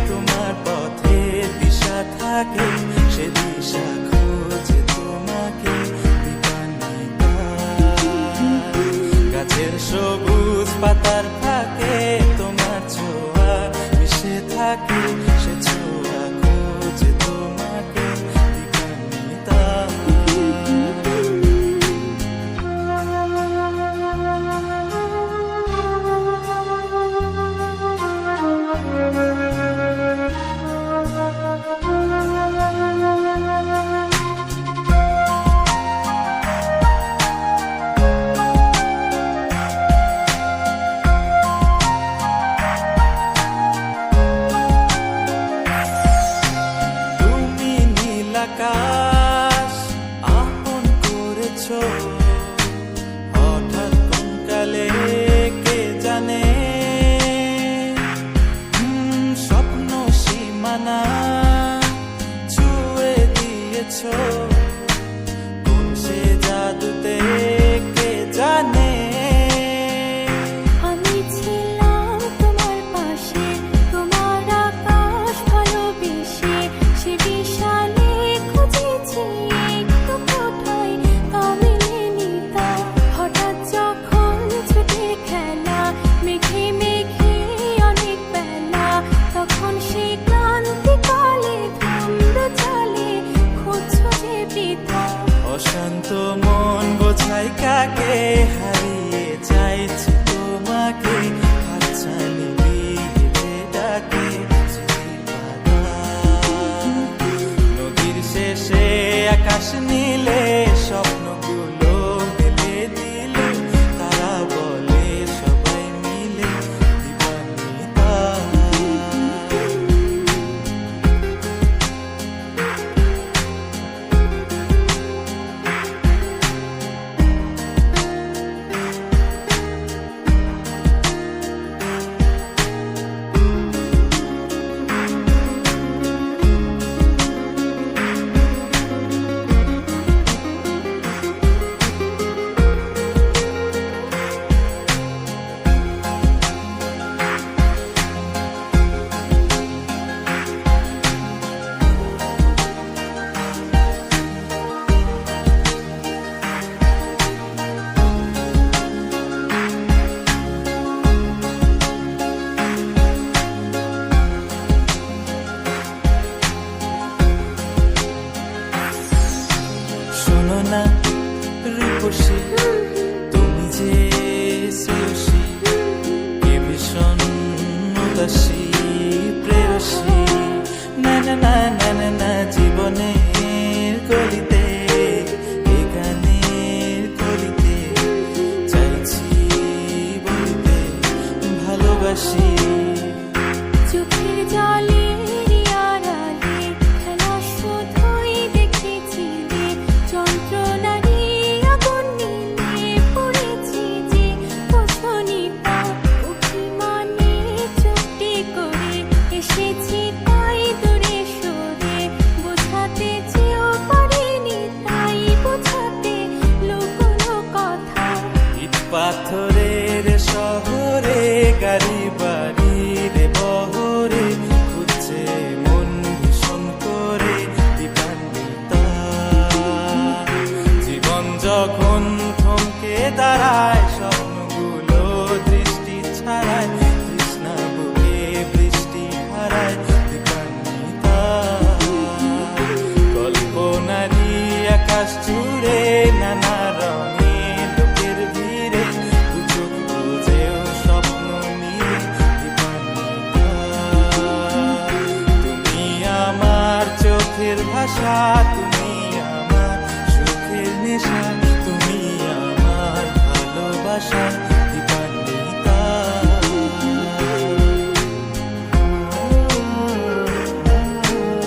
তোমার পথে দিশা থাকে, সে দিশা খোঁজে তোমাকে দিবানিতা। গাছের সবুজ পাতার ফাঁকে তোমার ছোঁয়া মিশে থাকে, সে ছোঁয়া খোঁজে তোমাকে দিবানিতা। আকাশ আপন করেছো হঠাৎ কোন কালে কে জানে, স্বপ্ন সীমানা ছুঁয়ে দিয়েছো কোন সে জাদুতে কে জানে। আমি ছিলাম তোমার পাশে, তোমার আকাশ ভালোবেসে, সে বিশাল হঠাৎ যখন ছুটির খেলা মেঘে মেঘে অনেক বেলা, তখন সে ক্লান্তিকালে ধূম্র চালে খুঁজছো যে বৃথা। অশান্ত মন বোঝাই কাকে হারিয়ে চাইছি তোমাকে, হাতছানি দিয়ে ডাকে নদীর শেষে আকাশ নীলে স্বপ্নগুলো মেলে দিলে, তারা বলে সবাই মিলে দিবানিতা। শোনো না রূপসী, তুমি যে শ্রেয়সী, কে ভীষণ উদাসী প্রেয়সী। না না না না না না, জীবনের গলিতে এ গানের কলিতে চাইছি বলতে ভালোবাসি। চোখের জলে আড়ালে খেলা শুধুই দেখেছিলে, যন্ত্রণারই আগুন নিয়ে পড়েছি যে বোঝনি তা। অভিমানে চুক্তি করে এসেছি তাই দূরে সরে, বোঝাতে চেয়েও পারিনি তাই বোঝাতে লুকোনো কথা। ইট পাথরের শহরে গাড়ি বাড়ির বহরে খুঁজছে মন ভীষণ করে দিবানিতা। জীবন যখন থমকে দাঁড়ায়, স্বপ্নগুলো দৃষ্টি ছাড়ায়, তৃষ্ণা বুকে বৃষ্টি হারায় দিবানিতা। কল্পনারি আকাশ জুড়ে নানা রঙে লোকের ভিড়ে, চোখ বুঝেও স্বপ্ন নিয়ে দিবানিতা। তুমি আমার চোখের ভাষা, তুমি আমার সুখের নেশা।